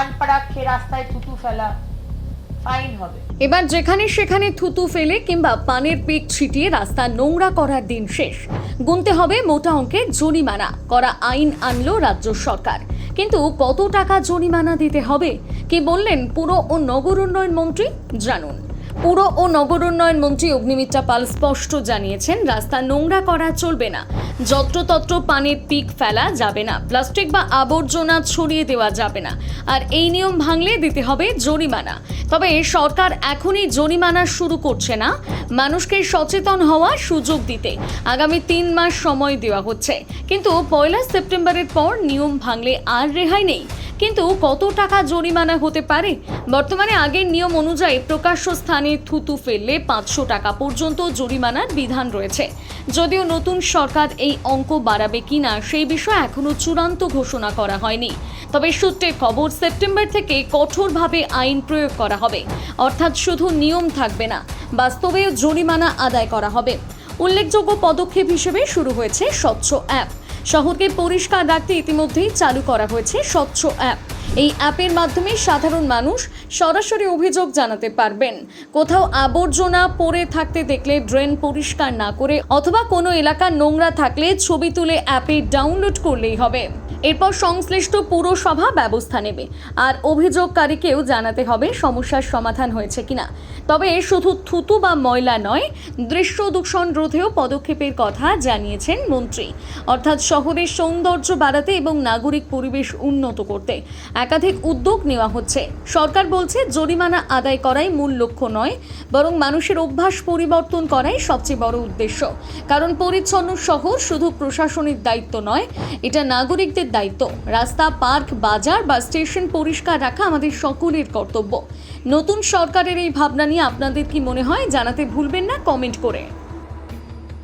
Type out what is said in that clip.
পান পাড়া খেয়ে রাস্তায় থুতু ফেলা, ফাইন হবে। এবার যেখানে সেখানে থুতু ফেলে কিংবা পানের পিক ছিটিয়ে রাস্তা নোংরা করার দিন শেষ। গুনতে হবে মোটা অঙ্কের জরিমানা। করা আইন আনলো রাজ্য সরকার, কিন্তু কত টাকা জরিমানা দিতে হবে কি বললেন পুর ও নগর উন্নয়ন মন্ত্রী, জানুন। পুর ও নগর উন্নয়ন মন্ত্রী অগ্নিমিত্রা পাল স্পষ্ট জানিয়েছেন, রাস্তা নোংরা করা চলবে না, যত্রতত্র পানের পিক ফেলা যাবে না, প্লাস্টিক বা আবর্জনা ছড়িয়ে দেওয়া যাবে না, আর এই নিয়ম ভাঙলে দিতে হবে জরিমানা। তবে সরকার এখনই জরিমানা শুরু করছে না, মানুষকে সচেতন হওয়ার সুযোগ দিতে আগামী 3 মাস সময় দেওয়া হচ্ছে। কিন্তু 1 সেপ্টেম্বরের পর নিয়ম ভাঙলে আর রেহাই নেই। কিন্তু কত টাকা জরিমানা হতে পারে? বর্তমানে আগের নিয়ম অনুযায়ী প্রকাশ্য স্থানে থুতু ফেললে 500 টাকা পর্যন্ত জরিমানার বিধান রয়েছে। যদিও নতুন সরকার এই অঙ্ক বাড়াবে কিনা সেই বিষয়ে এখনো চূড়ান্ত ঘোষণা করা হয়নি। তবে সূত্রের খবর, সেপ্টেম্বর থেকে কঠোরভাবে আইন প্রয়োগ করা হবে, অর্থাৎ শুধু নিয়ম থাকবে না, বাস্তবেও জরিমানা আদায় করা হবে। উল্লেখযোগ্য পদক্ষেপ হিসেবে শুরু হয়েছে স্বচ্ছ অ্যাপ। শহরকে পরিষ্কার রাখতে ইতিমধ্যেই চালু করা হয়েছে স্বচ্ছ অ্যাপ। এই অ্যাপের মাধ্যমে সাধারণ মানুষ সরাসরি অভিযোগ জানাতে পারবেন। কোথাও আবর্জনা পড়ে থাকতে দেখলে ড্রেন পরিষ্কার না করে অথবা কোনো এলাকা নোংরা থাকলে ছবি তুলে অ্যাপে ডাউনলোড করলেই হবে। এরপর সংশ্লিষ্ট পুরসভা ব্যবস্থা নেবে, আর অভিযোগকারীকেও জানাতে হবে সমস্যার সমাধান হয়েছে কিনা। তবে শুধু থুতু বা ময়লা নয়, দৃশ্য দূষণ রোধেও পদক্ষেপের কথা জানিয়েছেন মন্ত্রী। অর্থাৎ শহরের সৌন্দর্য বাড়াতে এবং নাগরিক পরিবেশ উন্নত করতে একাধিক উদ্যোগ নেওয়া হচ্ছে। সরকার বলছে, জরিমানা আদায় করাই মূল লক্ষ্য নয়, বরং মানুষের অভ্যাস পরিবর্তন করাই সবচেয়ে বড় উদ্দেশ্য। কারণ পরিচ্ছন্ন শহর শুধু প্রশাসনের দায়িত্ব নয়, এটা নাগরিকদের দায়িত্ব। রাস্তা, পার্ক, বাজার বা স্টেশন পরিষ্কার রাখা আমাদের সকলের কর্তব্য। নতুন সরকারের এই ভাবনা নিয়ে আপনাদের কি মনে হয় জানাতে ভুলবেন না কমেন্ট করে।